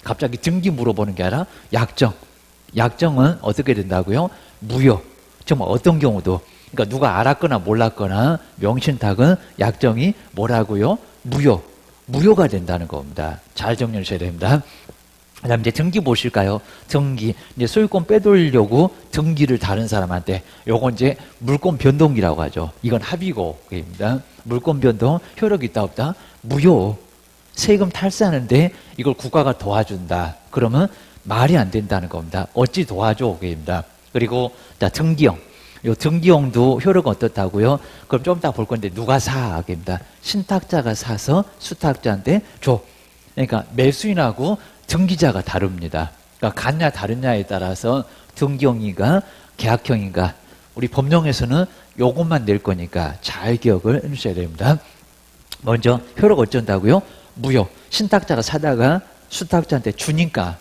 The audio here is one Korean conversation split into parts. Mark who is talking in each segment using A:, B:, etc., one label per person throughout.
A: 갑자기 등기 물어보는 게 아니라 약정. 약정은 어떻게 된다고요? 무효. 정말 어떤 경우도. 그러니까 누가 알았거나 몰랐거나 명신탁은 약정이 뭐라고요? 무효. 무효가 된다는 겁니다. 잘 정리해 주셔야 됩니다. 그 다음 이제 등기 보실까요? 등기. 이제 소유권 빼돌리려고 등기를 다른 사람한테, 요건 이제 물권 변동이라고 하죠. 이건 합의고입니다. 물권 변동, 효력이 있다, 없다? 무효. 세금 탈세하는데 이걸 국가가 도와준다. 그러면 말이 안 된다는 겁니다. 어찌 도와줘? 입니다. 그리고, 자, 등기형. 요 등기형도 효력은 어떻다고요? 그럼 좀 이따 볼 건데, 누가 사? 입니다. 신탁자가 사서 수탁자한테 줘. 그러니까 매수인하고 등기자가 다릅니다. 그러니까 같냐 다르냐에 따라서 등기형인가 계약형인가, 우리 법령에서는 요것만 낼 거니까 잘 기억을 해주셔야 됩니다. 먼저 효력 어쩐다고요? 무효. 신탁자가 사다가 수탁자한테 주니까,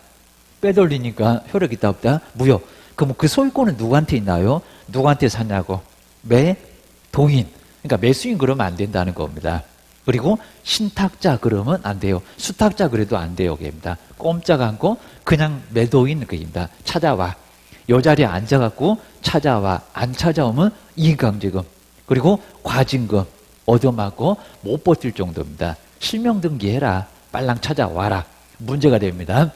A: 빼돌리니까 효력 있다 없다? 무효. 그럼 그 소유권은 누구한테 있나요? 누구한테 샀냐고? 매도인. 그러니까 매수인 그러면 안 된다는 겁니다. 그리고 신탁자 그러면 안 돼요. 수탁자 그래도 안 돼요. 입니다. 꼼짝 않고 그냥 매도인 그입니다. 찾아와. 요 자리에 앉아갖고 찾아와. 안 찾아오면 이익강제금. 그리고 과징금 얻어맞고 못 버틸 정도입니다. 실명 등기해라. 빨랑 찾아와라. 문제가 됩니다.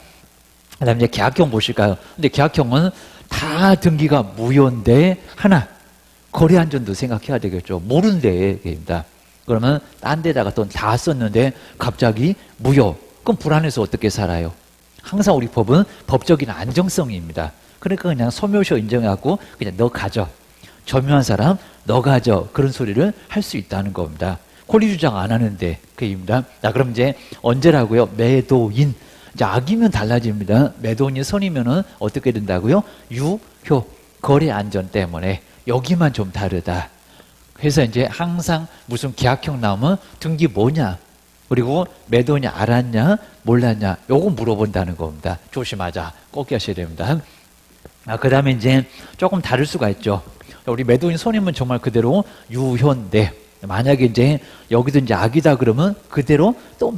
A: 그 다음에 이제 계약형 보실까요? 근데 계약형은 다 등기가 무효인데 하나, 거래안전도 생각해야 되겠죠. 모르는데 입니다. 그러면 딴 데다가 돈 다 썼는데 갑자기 무효. 그럼 불안해서 어떻게 살아요? 항상 우리 법은 법적인 안정성입니다. 그러니까 그냥 소멸시효 인정해갖고 그냥 너 가져. 점유한 사람 너 가져. 그런 소리를 할 수 있다는 겁니다. 권리 주장 안 하는데 그입니다. 자, 그럼 이제 언제라고요? 매도인. 이제 악이면 달라집니다. 매도인이 선이면은 어떻게 된다고요? 유효. 거래 안전 때문에. 여기만 좀 다르다. 그래서 이제 항상 무슨 계약형 나오면 등기 뭐냐, 그리고 매도인이 알았냐 몰랐냐, 요거 물어본다는 겁니다. 조심하자. 꼭 기하셔야 됩니다. 그 다음에 이제 조금 다를 수가 있죠. 우리 매도인 손님은 정말 그대로 유효인데, 만약에 이제 여기도 이제 악이다 그러면 그대로 또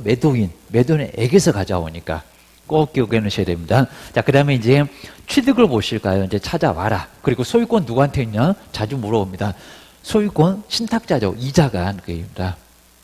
A: 매도인에게서 가져오니까 꼭 기억해 놓으셔야 됩니다. 자, 그 다음에 이제 취득을 보실까요? 이제 찾아와라. 그리고 소유권 누구한테 있냐? 자주 물어봅니다. 소유권 신탁자죠. 이자가 그입니다.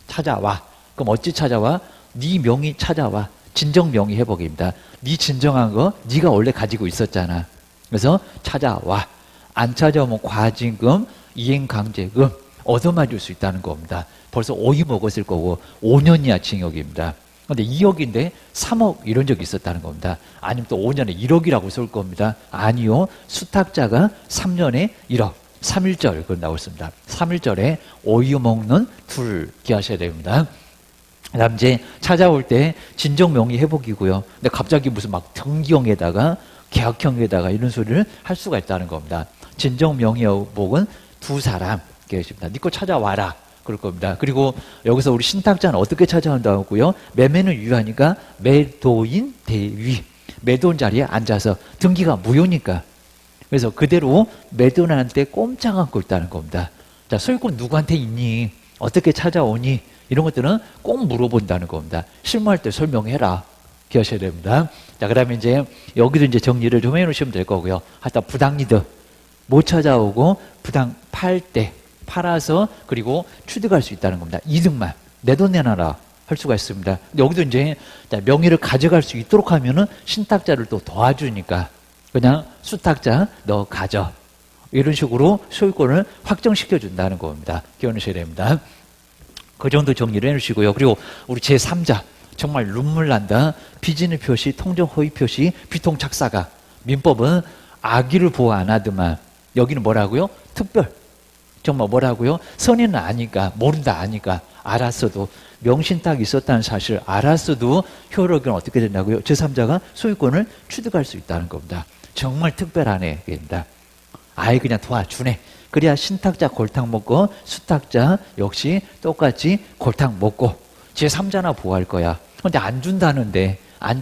A: 찾아와. 그럼 어찌 찾아와? 네 명의 찾아와. 진정 명의 회복입니다. 네 진정한 거 네가 원래 가지고 있었잖아. 그래서 찾아와. 안 찾아오면 과징금, 이행강제금 얻어맞을 수 있다는 겁니다. 벌써 5이 먹었을 거고 5년 이하 징역입니다. 근데 2억인데 3억 이런 적이 있었다는 겁니다. 아니면 또 5년에 1억이라고 쏠 겁니다. 아니요. 수탁자가 3년에 1억. 3.1절 그건 나올 수 있습니다. 3.1절에 오유 먹는 둘 기하셔야 됩니다. 그 다음 이제 찾아올 때 진정 명의 회복이고요. 근데 갑자기 무슨 막 등기형에다가 계약형에다가 이런 소리를 할 수가 있다는 겁니다. 진정 명의 회복은 두 사람 계십니다. 네 거 찾아와라. 그럴 겁니다. 그리고 여기서 우리 신탁자는 어떻게 찾아온다고요? 매매는 유효하니까 매도인 대위. 매도인 자리에 앉아서 등기가 무효니까. 그래서 그대로 매도인한테 꼼짝 않고 있다는 겁니다. 자, 소유권 누구한테 있니? 어떻게 찾아오니? 이런 것들은 꼭 물어본다는 겁니다. 실무할 때 설명해라. 기하셔야 됩니다. 자, 그 다음에 이제 여기도 이제 정리를 좀 해놓으시면 될 거고요. 하여튼 부당이득 못 찾아오고 부당 팔 때 팔아서 그리고 취득할 수 있다는 겁니다. 이득만 내 돈 내놔라 할 수가 있습니다. 근데 여기도 이제 명의를 가져갈 수 있도록 하면은 신탁자를 또 도와주니까 그냥 수탁자 너 가져. 이런 식으로 소유권을 확정시켜 준다는 겁니다. 기억하셔야 됩니다. 그 정도 정리를 해주시고요. 그리고 우리 제3자 정말 눈물 난다. 비진의 표시, 통정 허위 표시, 비통착사가. 민법은 악의를 보호 안 하더만 여기는 뭐라고요? 특별. 정말 뭐라고요? 선의는 아니까, 모른다 아니까, 알았어도 명신탁이 있었다는 사실을 알았어도 효력은 어떻게 된다고요? 제3자가 소유권을 취득할 수 있다는 겁니다. 정말 특별하네. 입니다. 아예 그냥 도와주네. 그래야 신탁자 골탕 먹고 수탁자 역시 똑같이 골탕 먹고 제3자나 보호할 거야. 근데 안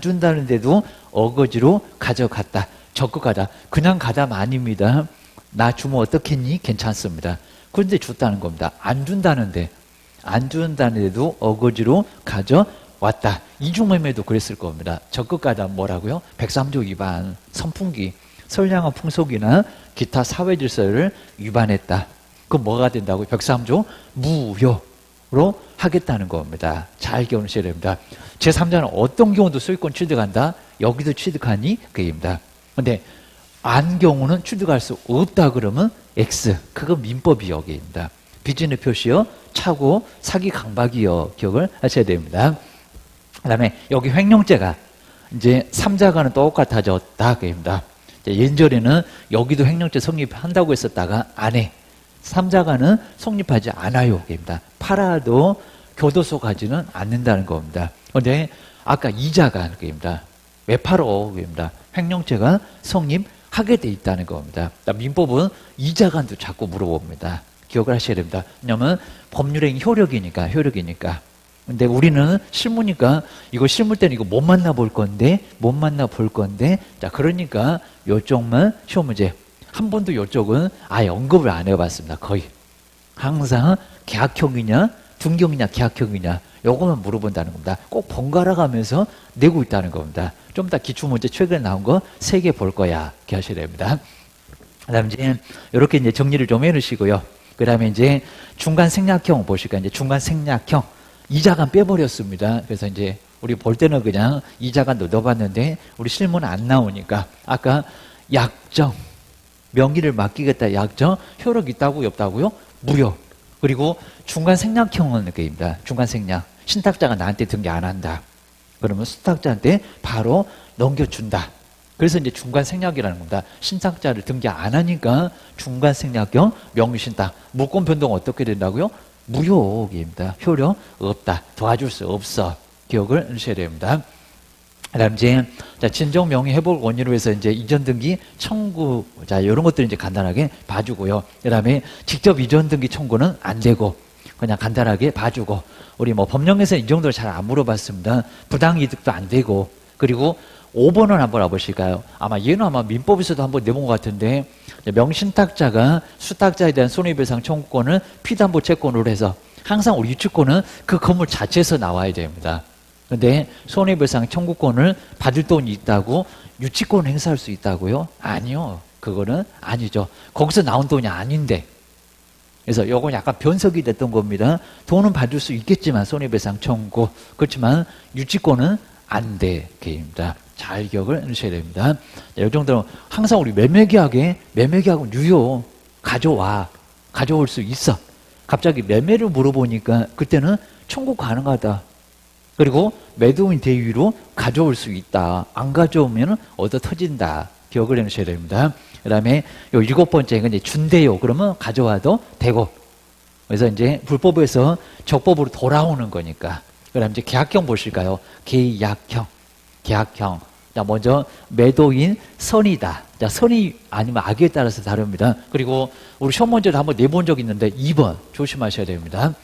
A: 준다는데도 어거지로 가져갔다. 적극하다. 그냥 가담 아닙니다. 나 주면 어떻겠니? 괜찮습니다. 그런데 줬다는 겁니다. 안 준다는데도 어거지로 가져갔다. 왔다. 이중매매도 그랬을 겁니다. 적극가다 뭐라고요? 103조 위반, 선풍기, 선량한 풍속이나 기타 사회질서를 위반했다. 그럼 뭐가 된다고요? 103조 무효로 하겠다는 겁니다. 잘 기억하셔야 됩니다. 제3자는 어떤 경우도 소유권 취득한다. 여기도 취득하니 그입니다. 근데 안 경우는 취득할 수 없다 그러면 X. 그거 민법이 여기입니다. 비즈니스 표시요, 차고, 사기 강박이요. 기억을 하셔야 됩니다. 그 다음에 여기 횡령죄가 이제 3자가는 똑같아졌다. 그입니다. 예전에는 여기도 횡령죄 성립한다고 했었다가 안 해. 3자가는 성립하지 않아요. 그입니다. 팔아도 교도소 가지는 않는다는 겁니다. 그런데 아까 2자가 그입니다. 왜 팔어? 그입니다. 횡령죄가 성립하게 돼 있다는 겁니다. 민법은 2자간도 자꾸 물어봅니다. 기억을 하셔야 됩니다. 왜냐하면 법률행위 효력이니까. 근데 우리는 실무니까 이거 실무 때는 이거 못 만나볼 건데 자 그러니까 요쪽만 시험 문제 한 번도 요쪽은 아예 언급을 안 해봤습니다. 거의 항상 계약형이냐 등경이냐 계약형이냐 요거만 물어본다는 겁니다. 꼭 번갈아 가면서 내고 있다는 겁니다. 좀 이따 기출문제 최근에 나온 거 3개 볼 거야. 이렇게 하셔야 됩니다. 그 다음에 이제 이렇게 이제 정리를 좀 해놓으시고요. 그 다음에 이제 중간 생략형 보실까요? 이제 중간 생략형. 2자간 빼버렸습니다. 그래서 이제 우리 볼 때는 그냥 2자간 넣어봤는데 우리 실무는 안 나오니까 아까 약정, 명의를 맡기겠다 약정, 효력 있다고 없다고요? 무효. 그리고 중간 생략형은 그입니다. 중간 생략. 신탁자가 나한테 등기 안 한다. 그러면 수탁자한테 바로 넘겨준다. 그래서 이제 중간 생략이라는 겁니다. 신탁자를 등기 안 하니까 중간 생략형 명의신탁. 물권 변동 어떻게 된다고요? 무효입니다. 효력 없다. 도와줄 수 없어. 기억을 하셔야 됩니다. 그 다음 이제, 진정 명의 회복 원인으로 해서 이제 이전 등기 청구, 이런 것들 이제 간단하게 봐주고요. 그 다음에 직접 이전 등기 청구는 안 되고, 그냥 간단하게 봐주고, 우리 뭐 법령에서 이 정도를 잘 안 물어봤습니다. 부당이득도 안 되고, 그리고 5번은 한번 와보실까요? 아마 얘는 아마 민법에서도 한번 내본 것 같은데, 명신탁자가 수탁자에 대한 손해배상 청구권을 피담보 채권으로 해서 항상 우리 유치권은 그 건물 자체에서 나와야 됩니다. 근데 손해배상 청구권을 받을 돈이 있다고 유치권 행사할 수 있다고요? 아니요. 그거는 아니죠. 거기서 나온 돈이 아닌데. 그래서 요건 약간 변석이 됐던 겁니다. 돈은 받을 수 있겠지만 손해배상 청구. 그렇지만 유치권은 안 되게입니다. 잘 기억을 하셔야 됩니다. 이 정도는 항상 우리 매매계약은 유효. 가져올 수 있어. 갑자기 매매를 물어보니까 그때는 청구 가능하다. 그리고 매도인 대위로 가져올 수 있다. 안 가져오면 얻어 터진다. 기억을 해놓으셔야 됩니다. 그 다음에 요 7번째가 이제 준대요. 그러면 가져와도 되고. 그래서 이제 불법에서 적법으로 돌아오는 거니까. 그 다음에 이제 계약형 보실까요? 계약형. 자, 먼저 매도인 선이다. 자, 선이 아니면 악에 따라서 다릅니다. 그리고 우리 시험 문제도 한번 내본 적 있는데 2번 조심하셔야 됩니다.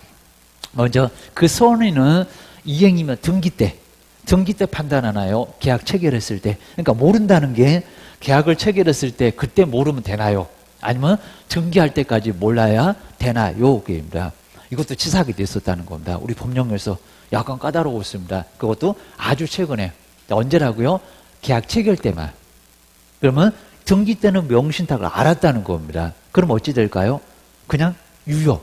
A: 먼저 그 선의는 이행이면 등기 때 판단하나요? 계약 체결했을 때. 그러니까 모른다는 게 계약을 체결했을 때 그때 모르면 되나요? 아니면 등기할 때까지 몰라야 되나요? 그입니다. 이것도 치사하게 됐었다는 겁니다. 우리 법령에서 약간 까다로웠습니다. 그것도 아주 최근에. 언제라고요? 계약 체결 때만. 그러면 등기 때는 명신탁을 알았다는 겁니다. 그럼 어찌 될까요? 그냥 유효.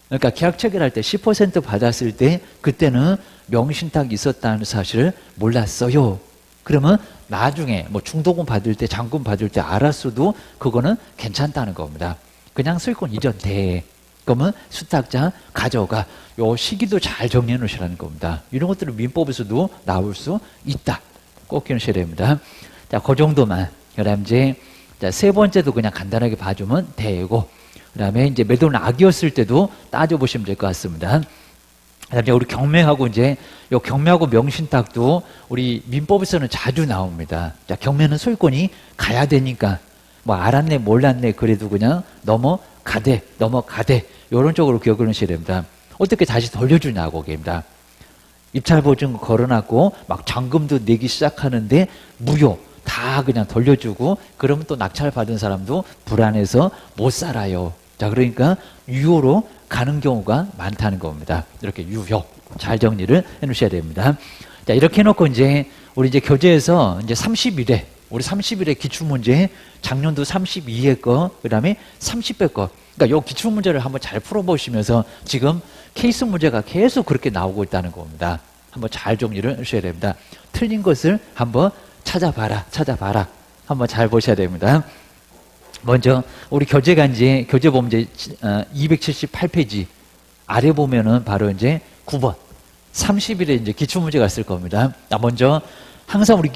A: 그러니까 계약 체결할 때 10% 받았을 때 그때는 명신탁이 있었다는 사실을 몰랐어요. 그러면 나중에 뭐 중도금 받을 때 잔금 받을 때 알았어도 그거는 괜찮다는 겁니다. 그냥 소유권 이전 돼. 그러면 수탁자 가져가. 요 시기도 잘 정리해 놓으시라는 겁니다. 이런 것들은 민법에서도 나올 수 있다. 꼭 기억하셔야 됩니다. 자, 그 정도만. 그 다음 이제, 자, 세 번째도 그냥 간단하게 봐주면 되고, 그 다음에 이제 매도는 악이었을 때도 따져보시면 될 것 같습니다. 그 다음에 우리 경매하고 이제, 요 경매하고 명신탁도 우리 민법에서는 자주 나옵니다. 자, 경매는 소유권이 가야 되니까, 뭐 알았네, 몰랐네, 그래도 그냥 넘어가대. 요런 쪽으로 기억을 하셔야 됩니다. 어떻게 다시 돌려주냐고, 그입니다. 입찰보증 걸어놨고, 막 잔금도 내기 시작하는데, 무효. 다 그냥 돌려주고, 그러면 또 낙찰 받은 사람도 불안해서 못 살아요. 자, 그러니까 유효로 가는 경우가 많다는 겁니다. 이렇게 유효. 잘 정리를 해 놓으셔야 됩니다. 자, 이렇게 해놓고 이제 우리 이제 교재에서 이제 30일에 우리 30일에 기출문제 작년도 32회 거, 그 다음에 30회 거. 그러니까 요 기출문제를 한번 잘 풀어보시면서 지금 케이스 문제가 계속 그렇게 나오고 있다는 겁니다. 한번 잘 정리를 하셔야 됩니다. 틀린 것을 한번 찾아봐라. 한번 잘 보셔야 됩니다. 먼저 우리 교재가 이제 교재 보면 이제 278페이지 아래 보면은 바로 이제 9번 30일에 이제 기출문제가 있을 겁니다. 먼저 항상 우리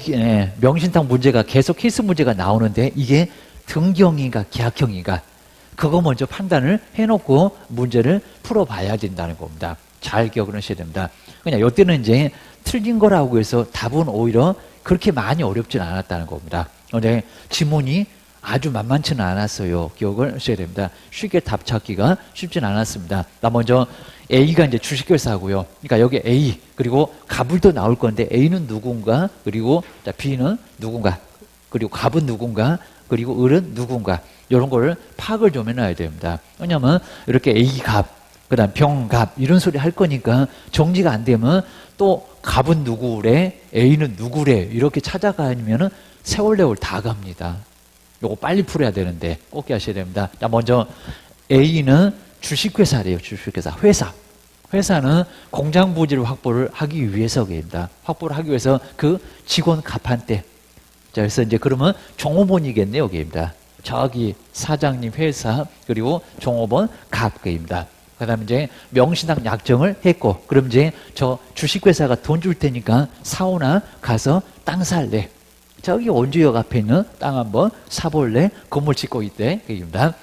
A: 명신탕 문제가 계속 케이스 문제가 나오는데 이게 등기형인가 계약형인가 그거 먼저 판단을 해놓고 문제를 풀어봐야 된다는 겁니다. 잘 기억을 하셔야 됩니다. 그냥 이때는 이제 틀린 거라고 해서 답은 오히려 그렇게 많이 어렵진 않았다는 겁니다. 근데 지문이 아주 만만치는 않았어요. 기억을 하셔야 됩니다. 쉽게 답 찾기가 쉽진 않았습니다. 먼저 A가 이제 주식회사고요. 그러니까 여기 A 그리고 갑을도 나올 건데 A는 누군가 그리고 B는 누군가 그리고 갑은 누군가 그리고 을은 누군가 이런 거를 파악을 좀 해놔야 됩니다. 왜냐하면 이렇게 A 갑 그다음 병갑 이런 소리 할 거니까 정리가 안 되면 또 갑은 누구래 A는 누구래 이렇게 찾아가면은 세월레월 다 갑니다. 요거 빨리 풀어야 되는데 꼭 기하셔야 됩니다. 자, 먼저 A는 주식회사래요. 주식회사. 회사는 공장 부지를 확보를 하기 위해서입니다. 확보를 하기 위해서 그 직원 갑한테. 자, 그래서 이제 그러면 종업원이겠네요. 여기입니다. 저기 사장님 회사 그리고 종업원 갑입니다. 그 다음에 이제 명신당 약정을 했고 그럼 이제 저 주식회사가 돈 줄 테니까 사오나 가서 땅 살래. 저기 원주역 앞에 있는 땅 한번 사볼래? 건물 짓고 있대. 그입니다.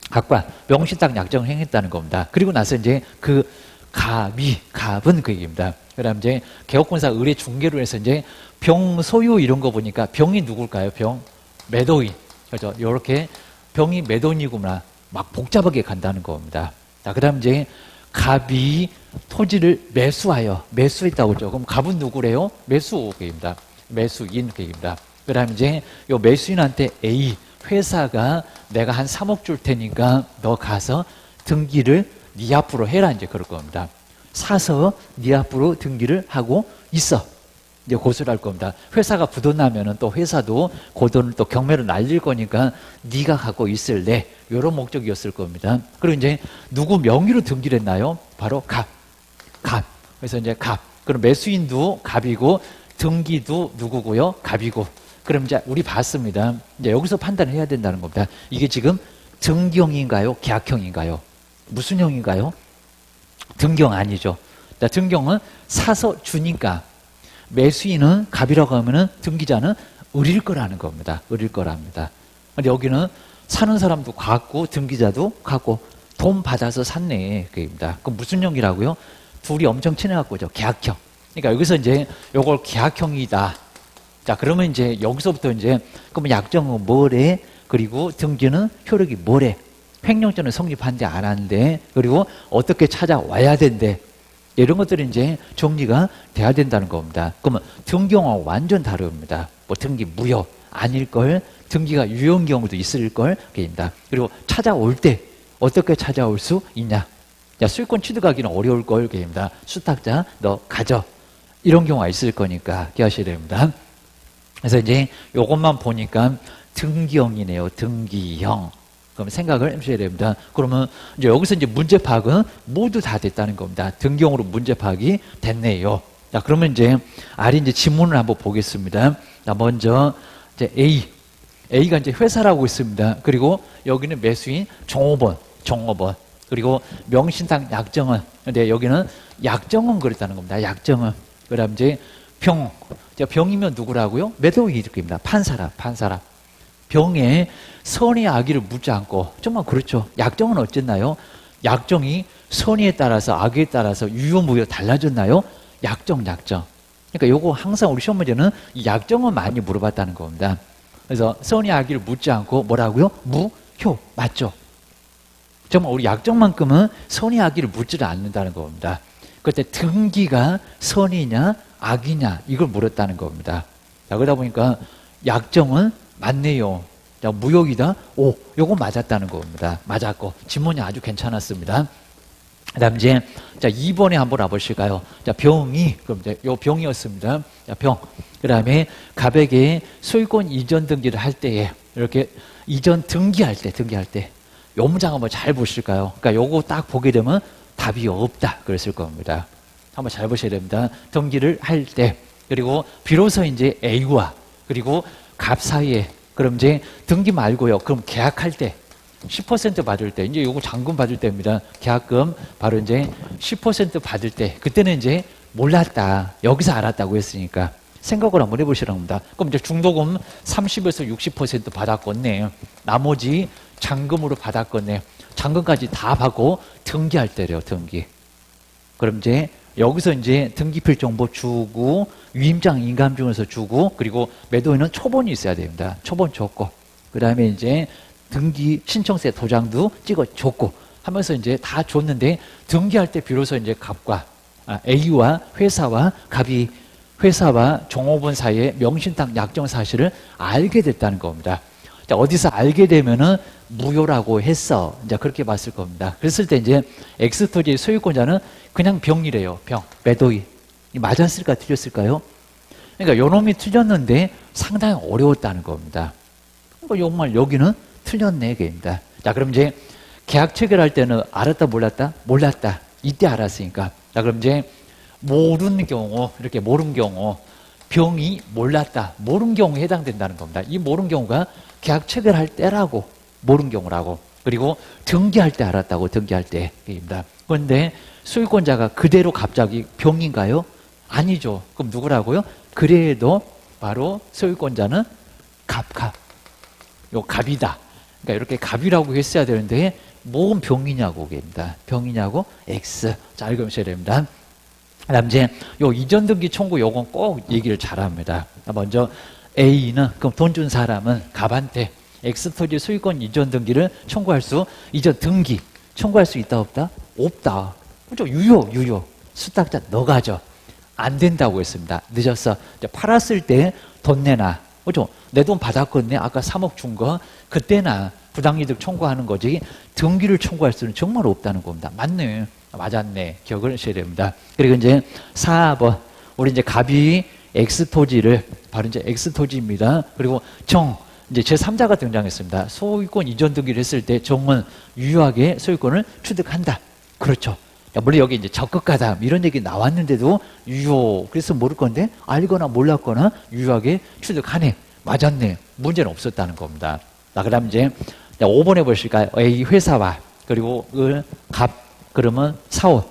A: 각과 명신당 약정을 행했다는 겁니다. 그리고 나서 이제 그 갑은 그 얘기입니다. 그 다음 이제 개업권사 의뢰 중개로 해서 이제 병 소유 이런 거 보니까 병이 누굴까요? 병 매도인. 그렇죠. 요렇게 병이 매도인이구나. 막 복잡하게 간다는 겁니다. 자, 그 다음 이제 갑이 토지를 매수했다고 그러죠. 그럼 갑은 누구래요? 매수입니다. 매수인 계획입니다. 그 다음에 이제 요 매수인한테 A 회사가 내가 한 3억 줄 테니까 너 가서 등기를 네 앞으로 해라 이제 그럴 겁니다. 사서 네 앞으로 등기를 하고 있어. 이제 고소를 할 겁니다. 회사가 부도나면은 또 회사도 그 돈을 또 경매로 날릴 거니까 네가 갖고 있을래. 이런 목적이었을 겁니다. 그리고 이제 누구 명의로 등기를 했나요? 바로 갑. 그래서 이제 갑. 그럼 매수인도 갑이고 등기도 누구고요? 갑이고. 그럼 이제 우리 봤습니다. 이제 여기서 판단을 해야 된다는 겁니다. 이게 지금 등기형인가요? 계약형인가요? 무슨 형인가요? 등기형 아니죠. 자, 등기형은 사서 주니까 매수인은 갑이라고 하면은 등기자는 을일 거라는 겁니다. 을일 거랍니다. 근데 여기는 사는 사람도 같고 등기자도 같고 돈 받아서 샀네. 그입니다. 그럼 무슨 형이라고요? 둘이 엄청 친해갖고죠. 계약형. 그러니까 여기서 이제 요걸 계약형이다. 자, 그러면 이제 여기서부터 이제 그러면 약정은 뭐래? 그리고 등기는 효력이 뭐래? 횡령죄는 성립한데 안 하는데 그리고 어떻게 찾아와야 된대. 이런 것들이 이제 정리가 돼야 된다는 겁니다. 그러면 등기형하고 완전 다릅니다. 뭐 등기 무효 아닐 걸, 등기가 유효한 경우도 있을 걸, 입니다. 그리고 찾아올 때 어떻게 찾아올 수 있냐? 야, 수익권 취득하기는 어려울 걸, 입니다. 수탁자 너 가져. 이런 경우가 있을 거니까 기하셔야 됩니다. 그래서 이제 요것만 보니까 등기형이네요. 등기형. 그럼 생각을 해주셔야 됩니다. 그러면 이제 여기서 이제 문제 파악은 모두 다 됐다는 겁니다. 등기형으로 문제 파악이 됐네요. 자, 그러면 이제 아래 이제 지문을 한번 보겠습니다. 자, 먼저 이제 A가 이제 회사라고 있습니다. 그리고 여기는 매수인 종업원. 그리고 명신당 약정은. 근데 여기는 약정은 그랬다는 겁니다. 약정은. 그 다음 이제 병이면 누구라고요? 매도인 이렇게입니다. 판사라. 병에 선의 악의를 묻지 않고, 정말 그렇죠. 약정은 어쨌나요? 약정이 선의에 따라서 악의에 따라서 유효, 무효 달라졌나요? 약정. 그러니까 요거 항상 우리 시험 문제는 이 약정은 많이 물어봤다는 겁니다. 그래서 선의 악의를 묻지 않고 뭐라고요? 무효. 맞죠? 정말 우리 약정만큼은 선의 악의를 묻지를 않는다는 겁니다. 그때 등기가 선이냐 악이냐 이걸 물었다는 겁니다. 자, 그러다 보니까 약정은 맞네요. 자, 무효이다. 오, 요거 맞았다는 겁니다. 맞았고 지문이 아주 괜찮았습니다. 그다음 이제 자 2번에 한번 와보실까요? 자 병이 그럼 이제 요 병이었습니다. 자 병. 그다음에 갑에게 소유권 이전 등기를 할 때에 이렇게 이전 등기할 때 요 문장 한번 잘 보실까요? 그러니까 요거 딱 보게 되면 답이 없다 그랬을 겁니다. 한번 잘 보셔야 됩니다. 등기를 할 때 그리고 비로소 이제 A와 그리고 갑 사이에 그럼 이제 등기 말고요. 그럼 계약할 때 10% 받을 때 이제 요거 잔금 받을 때입니다. 계약금 바로 이제 10% 받을 때 그때는 이제 몰랐다. 여기서 알았다고 했으니까 생각을 한번 해보시라고 합니다. 그럼 이제 중도금 30에서 60% 받았겠네. 나머지 잔금으로 받았겠네. 잔금까지 다 받고 등기할 때래요. 등기. 그럼 이제 여기서 이제 등기필 정보 주고 위임장 인감증에서 주고 그리고 매도인은 초본이 있어야 됩니다. 초본 줬고 그 다음에 이제 등기 신청세 도장도 찍어 줬고 하면서 이제 다 줬는데 등기할 때 비로소 이제 갑과 A와 회사와 갑이 회사와 종업원 사이에 명신탁 약정 사실을 알게 됐다는 겁니다. 자, 어디서 알게 되면은 무효라고 했어. 이제 그렇게 봤을 겁니다. 그랬을 때 이제 엑스토지의 소유권자는 그냥 병이래요. 병. 매도인. 맞았을까 틀렸을까요? 그러니까 요놈이 틀렸는데 상당히 어려웠다는 겁니다. 그러니까 정말 여기는 틀렸네, 걔입니다. 자, 그럼 이제 계약 체결할 때는 알았다, 몰랐다? 몰랐다. 이때 알았으니까. 자, 그럼 이제 모르는 경우, 이렇게 모르는 경우, 병이 몰랐다. 모르는 경우에 해당된다는 겁니다. 이 모르는 경우가 계약 체결할 때라고, 모르는 경우라고. 그리고 등기할 때 알았다고, 등기할 때입니다. 그런데 소유권자가 그대로 갑자기 병인가요? 아니죠. 그럼 누구라고요? 그래도 바로 소유권자는 갑. 요 갑이다. 그러니까 이렇게 갑이라고 했어야 되는데 뭔 병이냐고 걔입니다. 병이냐고 X. 잘 읽으셔야 됩니다. 그다음 이제 요 이전 등기 청구 요건 꼭 얘기를 잘합니다. 먼저 A는 그럼 돈 준 사람은 갑한테 엑스토지 소유권 이전 등기를 청구할 수 이전 등기 청구할 수 있다 없다? 없다. 그죠? 유효. 수탁자 너가 하죠. 안 된다고 했습니다. 늦었어. 팔았을 때 돈 내놔. 그죠? 내 돈 받았거든요. 아까 3억 준 거. 그때나 부당이득 청구하는 거지 등기를 청구할 수는 정말 없다는 겁니다. 맞네. 맞았네. 기억을 하셔야 됩니다. 그리고 이제 4번. 우리 이제 갑이 X토지를, 바로 이제 X토지입니다. 그리고 정. 이제 제3자가 등장했습니다. 소유권 이전 등기를 했을 때 정은 유효하게 소유권을 취득한다. 그렇죠. 물론 여기 이제 적극가담 이런 얘기 나왔는데도 유효. 그래서 모를 건데 알거나 몰랐거나 유효하게 취득하네. 맞았네. 문제는 없었다는 겁니다. 자, 그다음 이제 5번에 보실까요? A 회사와 그리고 갑 그러면 사원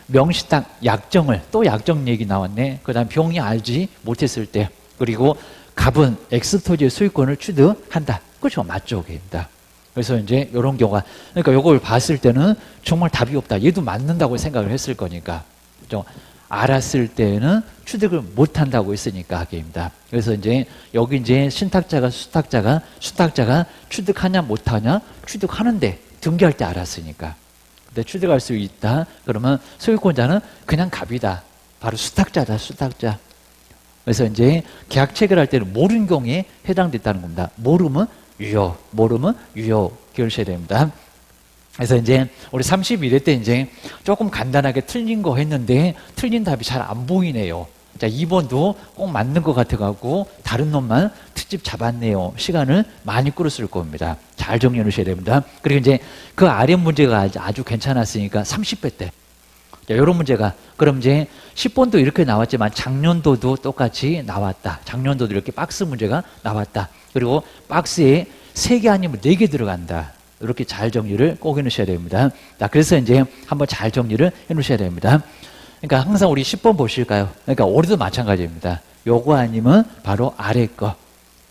A: 명시탁 약정을 또 약정 얘기 나왔네. 그다음 병이 알지 못했을 때 그리고 갑은 엑스토지의 소유권을 취득한다. 그렇죠. 맞죠. 그입니다. 그래서 이제 이런 경우가 그러니까 이걸 봤을 때는 정말 답이 없다. 얘도 맞는다고 생각을 했을 거니까. 그렇죠? 알았을 때는 취득을 못 한다고 했으니까 하게입니다. 그래서 이제 여기 이제 신탁자가 수탁자가 취득하냐 못 하냐? 취득하는데 등기할 때 알았으니까. 근데 취득할 수 있다. 그러면 소유권자는 그냥 갑이다. 바로 수탁자다. 그래서 이제 계약 체결할 때는 모르는 경우에 해당됐다는 겁니다. 모르면 유효. 기억하셔야 됩니다. 그래서 이제 우리 31회 때 이제 조금 간단하게 틀린 거 했는데 틀린 답이 잘 안 보이네요. 자, 2번도 꼭 맞는 것 같아가지고 다른 놈만 특집 잡았네요. 시간을 많이 끌었을 겁니다. 잘 정리해 놓으셔야 됩니다. 그리고 이제 그 아래 문제가 아주 괜찮았으니까 30회 때. 자, 이런 문제가 그럼 이제 10번도 이렇게 나왔지만 작년도도 똑같이 나왔다. 작년도도 이렇게 박스 문제가 나왔다. 그리고 박스에 3개 아니면 4개 들어간다. 이렇게 잘 정리를 꼭 해놓으셔야 됩니다. 자, 그래서 이제 한번 잘 정리를 해놓으셔야 됩니다. 그러니까 항상 우리 10번 보실까요? 그러니까 올해도 마찬가지입니다. 요거 아니면 바로 아래 거.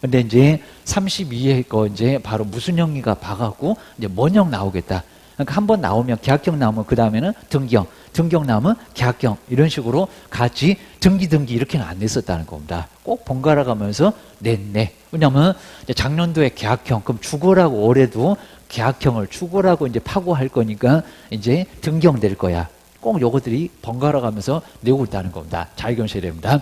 A: 근데 이제 32회 거 이제 바로 무슨 형이가 봐갖고 이제 뭔 형 나오겠다. 그러니까 한 번 나오면 계약형 나오면 그 다음에는 등기형 나오면 계약형 이런 식으로 같이 등기 이렇게는 안 냈었다는 겁니다. 꼭 번갈아 가면서 냈네. 왜냐하면 작년도에 계약형 그럼 죽어라고 올해도 계약형을 죽어라고 이제 파고할 거니까 이제 등기형 될 거야. 꼭 요것들이 번갈아 가면서 내고 있다는 겁니다. 잘 기억하셔야 됩니다.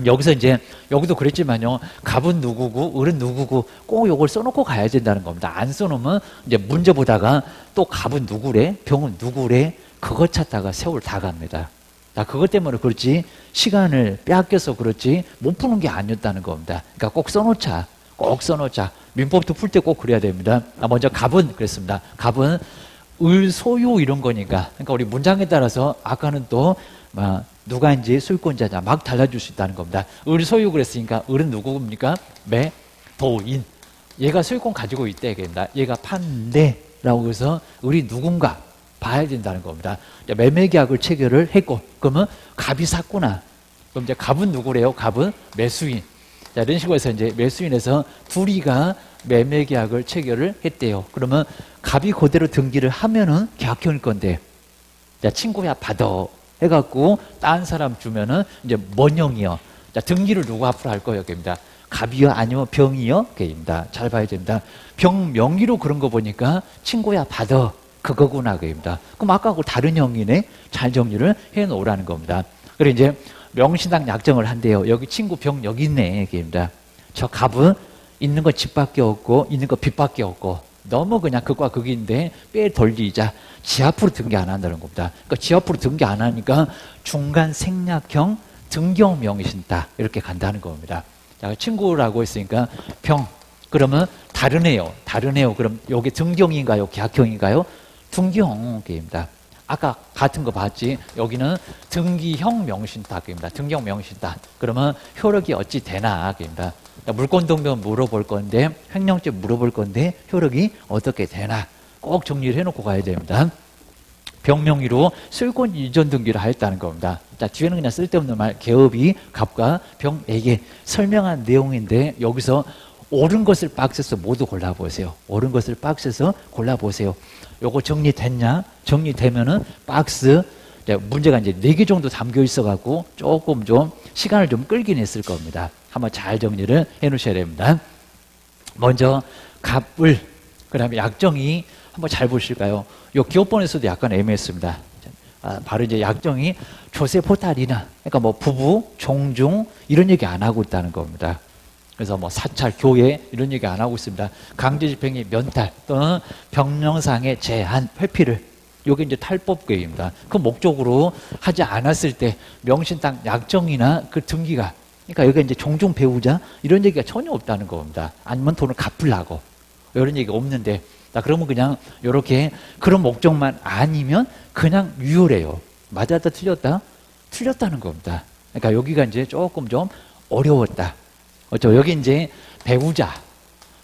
A: 여기서 이제, 여기도 그랬지만요. 갑은 누구고, 을은 누구고, 꼭 요걸 써놓고 가야 된다는 겁니다. 안 써놓으면 이제 문제 보다가 또 갑은 누구래? 병은 누구래? 그거 찾다가 세월 다 갑니다. 자, 그것 때문에 그렇지, 시간을 빼앗겨서 그렇지, 못 푸는 게 아니었다는 겁니다. 그러니까 꼭 써놓자. 꼭 써놓자. 민법도 풀 때 꼭 그래야 됩니다. 먼저 갑은 그랬습니다. 갑은 을 소유 이런 거니까. 그러니까 우리 문장에 따라서 아까는 또, 누가 이제 소유권자냐 막 달라질 수 있다는 겁니다. 을 소유 그랬으니까 을은 누구입니까? 매, 도인. 얘가 소유권 가지고 있다 얘기입니다. 얘가 판대라고 해서 을이 누군가 봐야 된다는 겁니다. 매매계약을 체결을 했고, 그러면 갑이 샀구나. 그럼 이제 갑은 누구래요? 갑은 매수인. 자, 이런 식으로 해서 이제 매수인에서 둘이가 매매계약을 체결을 했대요. 그러면 갑이 그대로 등기를 하면은 계약형일 건데, 자, 친구야 받아 해갖고 딴 사람 주면은 이제 뭔형이요? 자, 등기를 누구 앞으로 할 거예요? 입니다. 갑이요? 아니면 병이요? 입니다. 잘 봐야 됩니다. 병 명의로 그런 거 보니까 친구야 받아 그거구나 입니다. 그럼 아까 그 다른 형이네. 잘 정리를 해 놓으라는 겁니다. 그리고 이제 명신당 약정을 한대요. 여기 친구 병 여기 있네 입니다. 저 갑은 있는 거 집밖에 없고 있는 거 빚밖에 없고 너무 그냥 극과 극인데 빼 돌리자. 지 앞으로 등기 안 한다는 겁니다. 그러니까 지 앞으로 등기 안 하니까 중간 생략형 등기형 명의신다 이렇게 간다는 겁니다. 자, 친구라고 했으니까 병 그러면 다르네요. 다르네요. 그럼 여기 등기형인가요? 계약형인가요? 등기형입니다. 아까 같은 거 봤지? 여기는 등기형 명의신탁입니다. 등기형 명의신탁. 그러면 효력이 어찌 되나? 입니다. 물권등변 물어볼 건데, 횡령죄 물어볼 건데, 효력이 어떻게 되나? 꼭 정리를 해놓고 가야 됩니다. 병명의로 소유권 이전 등기를 하였다는 겁니다. 자, 뒤에는 그냥 쓸데없는 말, 개업이 갑과 병에게 설명한 내용인데, 여기서 옳은 것을 박스에서 모두 골라보세요. 옳은 것을 박스에서 골라보세요. 요거 정리됐냐? 정리되면은 박스, 문제가 이제 4개 정도 담겨 있어갖고 조금 좀 시간을 좀 끌긴 했을 겁니다. 한번 잘 정리를 해 놓으셔야 됩니다. 먼저 갑을, 그 다음에 약정이 한번 잘 보실까요? 요 기업본에서도 약간 애매했습니다. 바로 이제 약정이 조세 포탈이나, 그러니까 뭐 부부, 종중, 이런 얘기 안 하고 있다는 겁니다. 그래서 뭐 사찰, 교회 이런 얘기 안 하고 있습니다. 강제집행의 면탈 또는 병명상의 제한, 회피를 요게 이제 탈법계획입니다. 그 목적으로 하지 않았을 때 명신당 약정이나 그 등기가 그러니까 여기 이제 종중 배우자 이런 얘기가 전혀 없다는 겁니다. 아니면 돈을 갚으려고 이런 얘기가 없는데 자, 그러면 그냥 이렇게 그런 목적만 아니면 그냥 유효래요. 맞았다 틀렸다? 틀렸다는 겁니다. 그러니까 여기가 이제 조금 좀 어려웠다. 여기 이제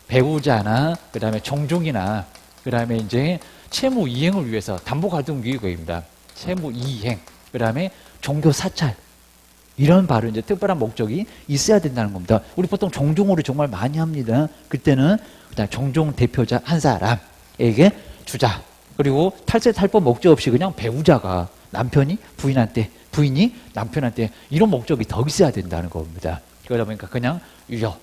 A: 배우자나 그 다음에 종중이나 그 다음에 이제 채무 이행을 위해서 담보가등기구입니다. 채무 이행, 그 다음에 종교 사찰 이런 바로 이제 특별한 목적이 있어야 된다는 겁니다. 우리 보통 종중으로 정말 많이 합니다. 그때는 그냥 종중 대표자 한 사람에게 주자. 그리고 탈세 탈법 목적 없이 그냥 배우자가 남편이 부인한테, 부인이 남편한테 이런 목적이 더 있어야 된다는 겁니다. 그러다 보니까 그냥 유효.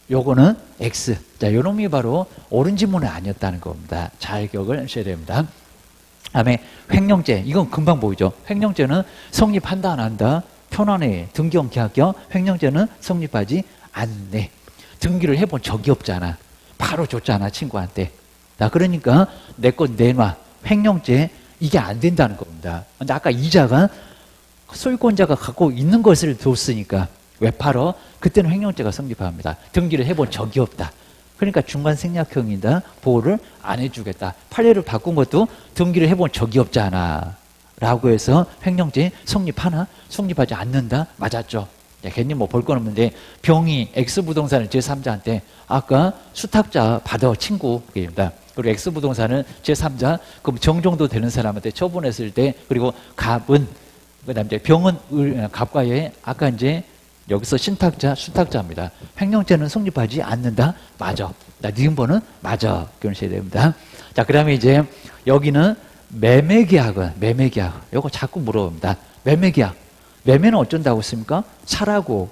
A: 요거는 X. 자, 요 놈이 바로 옳은 지문은 아니었다는 겁니다. 잘 기억을 하셔야 됩니다. 다음에 횡령죄. 이건 금방 보이죠. 횡령죄는 성립한다, 안 한다. 편안해. 등기형 계약형. 횡령죄는 성립하지 않네. 등기를 해본 적이 없잖아. 바로 줬잖아, 친구한테. 자, 그러니까 내 것 내놔. 횡령죄. 이게 안 된다는 겁니다. 근데 아까 이자가 소유권자가 갖고 있는 것을 줬으니까 왜 팔어? 그때는 횡령죄가 성립합니다. 등기를 해본 적이 없다. 그러니까 중간 생략형이다. 보호를 안 해주겠다. 판례를 바꾼 것도 등기를 해본 적이 없잖아. 라고 해서 횡령죄 성립하나? 성립하지 않는다? 맞았죠. 괜히 뭐 볼 건 없는데 병이 X부동산을 제3자한테 아까 수탁자 받아 친구입니다. 그리고 X부동산은 제3자 그럼 정정도 되는 사람한테 처분했을 때 그리고 갑은 그 다음에 병은 갑과의 아까 이제 여기서 신탁자, 수탁자입니다. 횡령죄는 성립하지 않는다? 맞아. 니은번은 맞아. 그러셔야 됩니다. 자, 그 다음에 이제 여기는 매매계약은, 매매계약. 요거 자꾸 물어봅니다. 매매계약. 매매는 어쩐다고 했습니까? 사라고.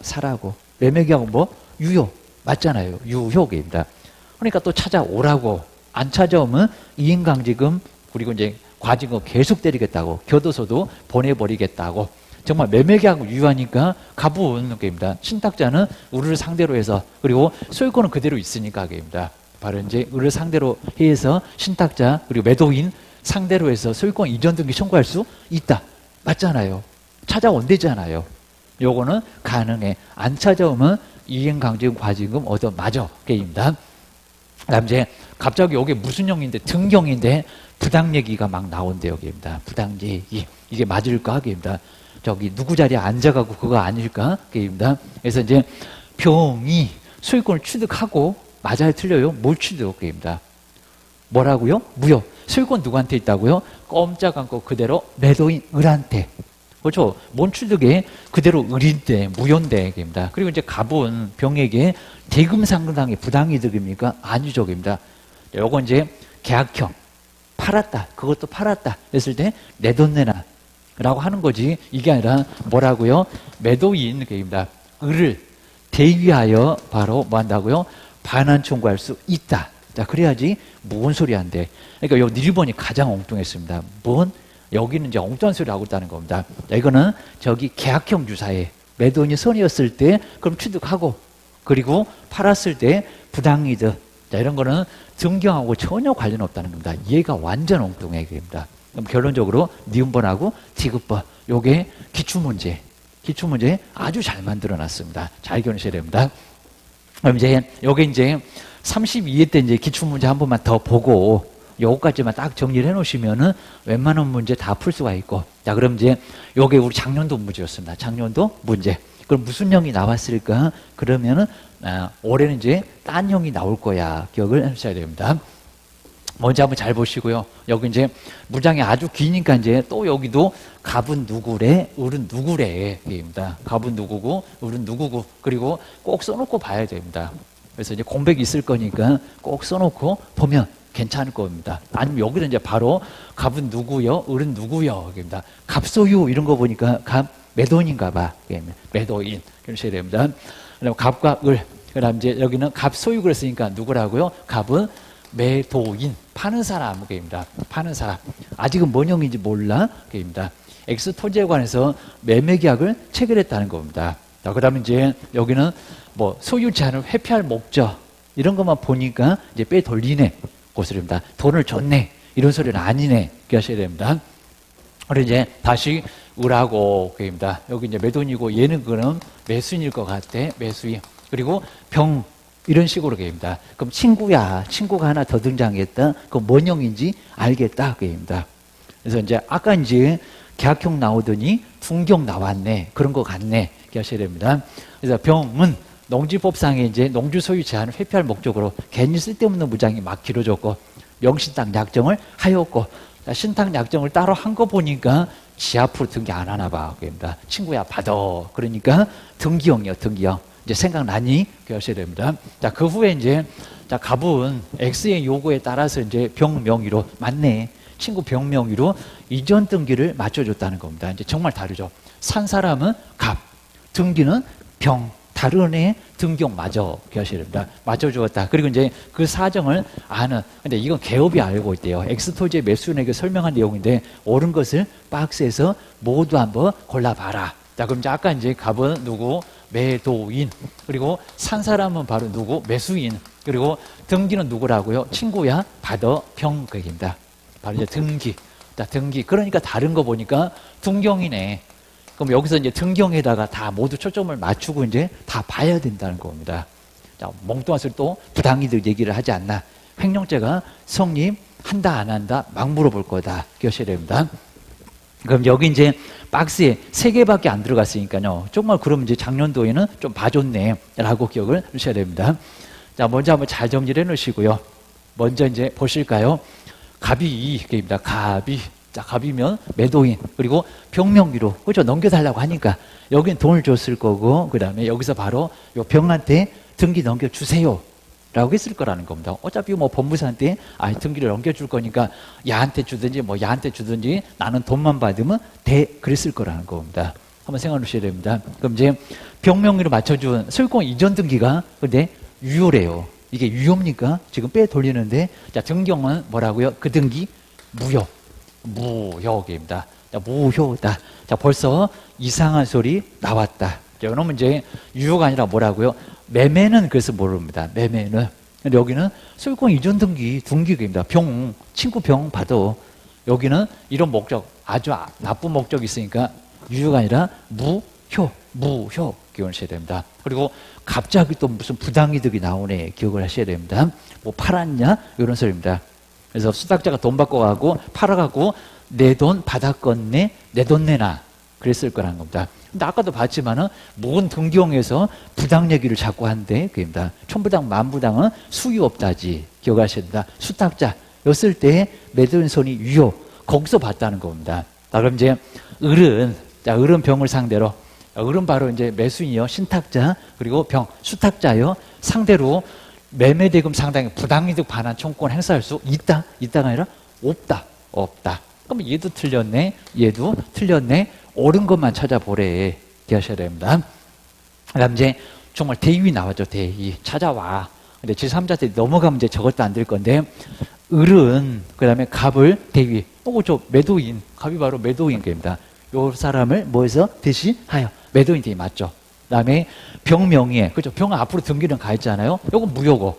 A: 매매계약은 뭐? 유효. 맞잖아요. 유효입니다. 그러니까 또 찾아오라고. 안 찾아오면 이행강제금, 그리고 이제 과징금 계속 때리겠다고. 교도소도 보내버리겠다고. 정말 매매계약 유효하니까 가분입니다. 신탁자는 을을 상대로 해서 그리고 소유권은 그대로 있으니까 입니다. 바로 이제 을을 상대로 해서 신탁자 그리고 매도인 상대로 해서 소유권 이전 등기 청구할 수 있다. 맞잖아요. 찾아온대잖아요. 요거는 가능해. 안 찾아오면 이행강제금 과징금 얻어 맞아. 게임입니다. 그다음 이제 갑자기 여기 무슨 형인데 등경인데 부당 얘기가 막 나온대요. 게임입니다. 부당 얘기. 이게 맞을까? 게임입니다. 저기 누구 자리에 앉아가고 그거 아닐까? 게임입니다. 그래서 이제 병이 소유권을 취득하고 맞아요, 틀려요? 뭘 취득? 게임입니다. 뭐라고요? 무효. 소유권 누구한테 있다고요? 꼼짝 않고 그대로 매도인 을한테. 그렇죠? 뭔 취득에 그대로 을인데 무효인데 입니다. 그리고 이제 갑은 병에게 대금 상당의 부당이득입니까? 아니죠, 입니다. 요건 이제 계약형 팔았다. 그것도 팔았다. 했을 때 내 돈 내놔. 라고 하는 거지. 이게 아니라 뭐라고요? 매도인 입니다. 을을 대위하여 바로 뭐 한다고요? 반환 청구할 수 있다. 자, 그래야지 뭔 소리 안 돼. 그러니까 요 1번이 가장 엉뚱했습니다. 뭔? 여기는 이제 엉뚱한 소리 하고 있다는 겁니다. 자, 이거는 저기 계약형 유사에 매도인이 선이었을 때 그럼 취득하고 그리고 팔았을 때 부당이득. 자, 이런 거는 등경하고 전혀 관련 없다는 겁니다. 얘가 완전 엉뚱해. 그럽니다. 그럼 결론적으로 니은번하고 디귿번 요게 기출문제 아주 잘 만들어 놨습니다. 잘 겨누셔야 됩니다. 그럼 이제 요게 이제 32회 때 이제 기출문제 한 번만 더 보고 요거까지만 딱 정리를 해 놓으시면은 웬만한 문제 다 풀 수가 있고. 자, 그럼 이제 요게 우리 작년도 문제였습니다. 작년도 문제. 그럼 무슨 형이 나왔을까? 그러면은 올해는 이제 딴 형이 나올 거야. 기억을 하셔야 됩니다. 먼저 한번 잘 보시고요. 여기 이제 문장이 아주 기니까 이제 또 여기도 갑은 누구래, 을은 누구래. 입니다. 갑은 누구고, 을은 누구고. 그리고 꼭 써놓고 봐야 됩니다. 그래서 이제 공백이 있을 거니까 꼭 써놓고 보면 괜찮을 겁니다. 아니면 여기는 이제 바로 갑은 누구요, 을은 누구요. 입니다. 갑소유 이런 거 보니까 갑 매도인인가 봐. 매도인. 그러셔야 됩니다. 그다음 갑과 을. 그다음 이제 여기는 갑소유 그랬으니까 누구라고요? 갑은 매도인, 파는 사람, 게임입니다. 파는 사람. 아직은 뭔 형인지 몰라, 게임입니다. X 토지에 관해서 매매 계약을 체결했다는 겁니다. 자, 그다음에 이제 여기는 뭐 소유 제한을 회피할 목적 이런 것만 보니까 이제 빼 돌리네, 고소리입니다. 돈을 줬네, 이런 소리는 아니네, 기하셔야 됩니다. 그리고 이제 다시 을하고, 게임입니다. 여기 이제 매도인이고 얘는 그럼 매수인일 것 같아, 매수인. 그리고 병. 이런 식으로 게임입니다. 그럼 친구야, 친구가 하나 더 등장했다. 그럼 뭔 형인지 알겠다. 게임입니다. 그래서 이제 아까 이제 계약형 나오더니 둔경 나왔네. 그런 거 같네. 기하셔야 됩니다. 그래서 병은 농지법상에 이제 농지 소유 제한을 회피할 목적으로 괜히 쓸데없는 무장이 막 길어졌고 명신탁 약정을 하였고 신탁 약정을 따로 한 거 보니까 지 앞으로 등기 안 하나 봐. 게임입니다. 친구야, 받아. 그러니까 등기형이요, 등기형. 이제 생각나니? 그러셔야 됩니다. 자, 그 후에 이제, 자, 갑은 X의 요구에 따라서 이제 병 명의로, 맞네. 친구 병 명의로 이전 등기를 맞춰줬다는 겁니다. 이제 정말 다르죠. 산 사람은 갑, 등기는 병, 다른 애 등기형 맞아. 그러셔야 됩니다. 맞춰주었다. 그리고 이제 그 사정을 아는, 근데 이건 개업이 알고 있대요. X토지의 매수인에게 설명한 내용인데, 옳은 것을 박스에서 모두 한번 골라봐라. 자, 그럼 이제 아까 이제 갑은 누구? 매도인. 그리고 산 사람은 바로 누구? 매수인. 그리고 등기는 누구라고요? 친구야, 받아, 병. 그 얘기입니다. 바로 이제 등기. 자, 등기. 그러니까 다른 거 보니까 등경이네. 그럼 여기서 이제 등경에다가 다 모두 초점을 맞추고 이제 다 봐야 된다는 겁니다. 자, 멍뚱한 소리 또 부당이득 얘기를 하지 않나. 횡령죄가 성립한다, 안 한다? 막 물어볼 거다. 기억하셔야 됩니다. 그럼 여기 이제 박스에 3개밖에 안 들어갔으니까요. 정말 그럼 이제 작년도에는 좀 봐줬네. 라고 기억을 하셔야 됩니다. 자, 먼저 한번 잘 정리를 해 놓으시고요. 먼저 이제 보실까요? 갑이, 입니다. 갑이. 자, 갑이면 매도인. 그리고 병명의로. 그죠? 넘겨달라고 하니까. 여긴 돈을 줬을 거고, 그 다음에 여기서 바로 요 병한테 등기 넘겨주세요. 라고 했을 거라는 겁니다. 어차피 뭐 법무사한테 등기를 넘겨줄 거니까 야한테 주든지 뭐 야한테 주든지 나는 돈만 받으면 돼. 그랬을 거라는 겁니다. 한번 생각해 보셔야 됩니다. 그럼 이제 병명의로 맞춰준 소유권 이전 등기가 근데 유효래요. 이게 유효입니까? 지금 빼 돌리는데 자, 등경은 뭐라고요? 그 등기 무효. 무효입니다. 자, 무효다. 자, 벌써 이상한 소리 나왔다. 자, 이놈은 이제 유효가 아니라 뭐라고요? 매매는 그래서 모릅니다. 매매는. 근데 여기는 소유권 이전 등기입니다. 병, 친구 병 받아. 여기는 이런 목적, 아주 나쁜 목적이 있으니까 유효가 아니라 무효 기억하셔야 됩니다. 그리고 갑자기 또 무슨 부당이득이 나오네 기억을 하셔야 됩니다. 뭐 팔았냐? 이런 소리입니다. 그래서 수탁자가 돈 받고 가고 팔아가고 내 돈 받았건네, 내 돈 내놔. 그랬을 거라는 겁니다. 근데 아까도 봤지만은 모든 등기용에서 부당 얘기를 자꾸 한대. 그입니다. 천부당, 만부당은 수유 없다지. 기억하셔야 됩니다. 수탁자였을 때 매도인손이 유효. 거기서 봤다는 겁니다. 자, 그럼 이제 을은, 자, 을은 병을 상대로, 을은 바로 이제 매수인이요. 신탁자, 그리고 병, 수탁자요. 상대로 매매대금 상당히 부당이득 반환 청구권 행사할 수 있다? 있다가 아니라 없다. 그럼 얘도 틀렸네. 얘도 틀렸네. 옳은 것만 찾아보래. 기하셔야 됩니다. 그 다음 이제 정말 대위 나왔죠. 대위. 찾아와. 근데 제3자한테 넘어가면 이제 저것도 안 될 건데, 을은, 그 다음에 갑을 대위. 저 매도인. 갑이 바로 매도인입니다. 요 사람을 뭐해서 대시하여. 매도인 대위 맞죠? 그 다음에 병명의에. 그죠? 병 앞으로 등기는 가 있잖아요. 요건 무효고.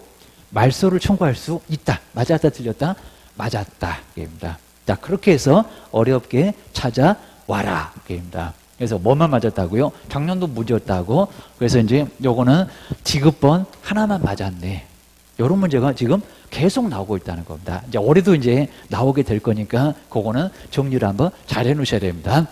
A: 말소를 청구할 수 있다. 맞았다, 틀렸다? 맞았다. 입니다. 자, 그렇게 해서 어렵게 찾아와라. 입니다. 그래서 뭐만 맞았다고요? 작년도 무지였다고. 그래서 이제 요거는 지급번 하나만 맞았네. 이런 문제가 지금 계속 나오고 있다는 겁니다. 이제 올해도 이제 나오게 될 거니까 그거는 정리를 한번 잘 해놓으셔야 됩니다.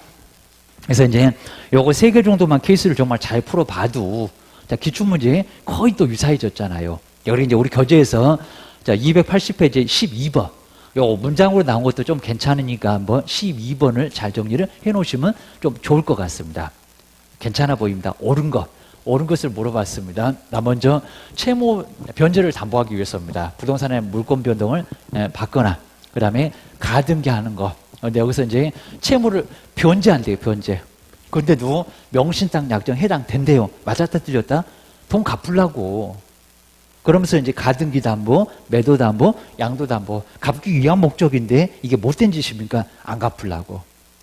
A: 그래서 이제 요거 3개 정도만 케이스를 정말 잘 풀어봐도 자, 기출문제 거의 또 유사해졌잖아요. 여기 이제 우리 교재에서 자, 280페이지 12번. 요 문장으로 나온 것도 좀 괜찮으니까 한번 12번을 잘 정리를 해 놓으시면 좀 좋을 것 같습니다. 괜찮아 보입니다. 옳은 것을 물어봤습니다. 나 먼저 채무 변제를 담보하기 위해서입니다. 부동산의 물권 변동을 받거나 그 다음에 가등기하는 거. 근데 여기서 이제 채무를 변제한대요. 변제. 근데도 명신당 약정 해당된대요. 맞았다 틀렸다? 돈 갚으려고. 그러면서 이제 가등기 담보, 매도 담보, 양도 담보 갚기 위한 목적인데 이게 못된 짓입니까? 안 갚으려고.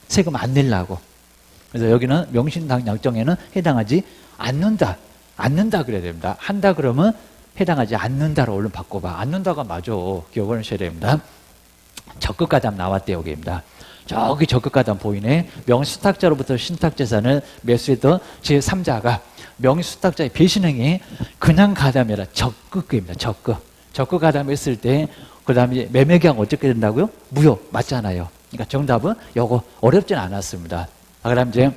A: 세금 안 내려고. 그래서 여기는 명신당 약정에는 해당하지 않는다 그래야 됩니다. 한다 그러면 해당하지 않는다로 얼른 바꿔봐. 않는다가 맞아. 기억을 하셔야 됩니다. 적극가담 나왔대요. 여기입니다. 저기 적극가담 보이네. 명수탁자로부터 신탁재산을 매수했던 제3자가 명수탁자의 배신행위 그냥 가담이라 적극입니다. 적극 가담했을 때 그 다음에 매매계약 어떻게 된다고요? 무효 맞잖아요. 그러니까 정답은 요거 어렵진 않았습니다. 그 다음 이제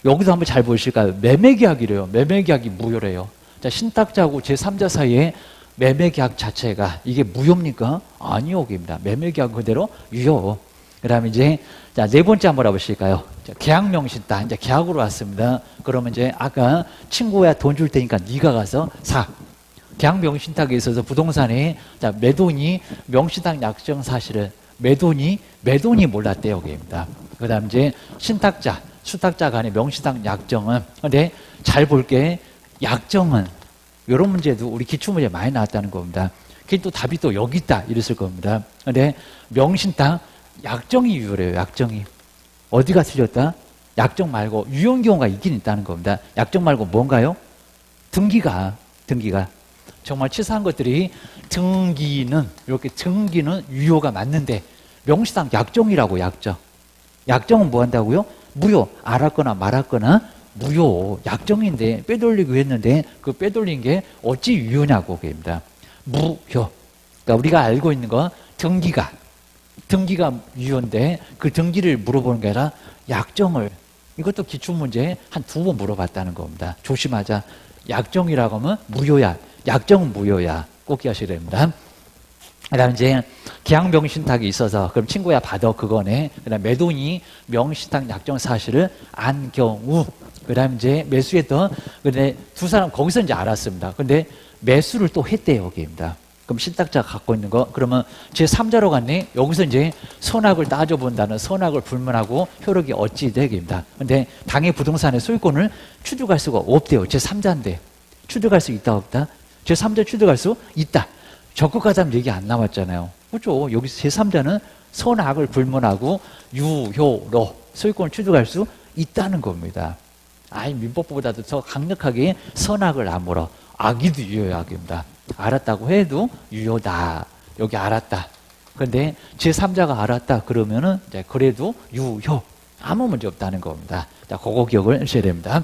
A: 여기도 한번 잘 보실까요? 매매계약이래요. 매매계약이 무효래요. 자, 신탁자하고 제3자 사이에 매매계약 자체가 이게 무효입니까? 아니요. 여기입니다. 매매계약 그대로 유효. 그 다음에 이제 자, 4번째 한번 알아보실까요? 자, 계약명신탁. 이제 계약으로 왔습니다. 그러면 이제 아까 친구야 돈 줄 테니까 네가 가서 사. 계약명신탁에 있어서 부동산에 자, 매도인이 명신탁 약정 사실을 매도인이 몰랐대요. 여기입니다. 그 다음 이제 신탁자, 수탁자 간의 명신탁 약정은 근데 잘 볼게 약정은 이런 문제도 우리 기출문제 많이 나왔다는 겁니다. 그게 또 답이 또 여기 있다 이랬을 겁니다. 근데 명신탁 약정이 유효래요. 약정이. 어디가 틀렸다? 약정 말고 유효한 경우가 있긴 있다는 겁니다. 약정 말고 뭔가요? 등기가. 정말 치사한 것들이 등기는 유효가 맞는데 명시상 약정이라고 약정. 약정은 뭐 한다고요? 무효. 알았거나 말았거나 무효. 약정인데 빼돌리고 했는데 그 빼돌린 게 어찌 유효냐고 그입니다. 무효. 그러니까 우리가 알고 있는 건 등기가 유효인데 그 등기를 물어보는 게 아니라 약정을 이것도 기출문제 한 2번 물어봤다는 겁니다. 조심하자. 약정이라고 하면 무효야. 약정은 무효야. 꼭 기하셔야 됩니다. 그 다음에 이제 계약명신탁이 있어서 그럼 친구야 받아 그거네. 그 다음에 매도인이 명신탁 약정 사실을 안 경우 그 다음에 이제 매수했던 근데 두 사람 거기서 이제 알았습니다. 근데 매수를 또 했대요. 여기입니다. 그럼 신탁자가 갖고 있는 거 그러면 제3자로 갔네. 여기서 이제 선악을 따져본다는 선악을 불문하고 효력이 어찌 되기입니다. 근데 당의 부동산의 소유권을 취득할 수가 없대요. 제3자인데 취득할 수 있다 없다? 제3자 취득할 수 있다. 적극가담 얘기 안 나왔잖아요. 그렇죠? 여기 제3자는 선악을 불문하고 유효로 소유권을 취득할 수 있다는 겁니다. 아이, 민법보다도 더 강력하게 선악을 아물어. 악이도 유효의 악입니다. 알았다고 해도 유효다. 여기 알았다. 근데 제3자가 알았다 그러면은 이제 그래도 유효. 아무 문제 없다는 겁니다. 자, 그거 기억을 하셔야 됩니다.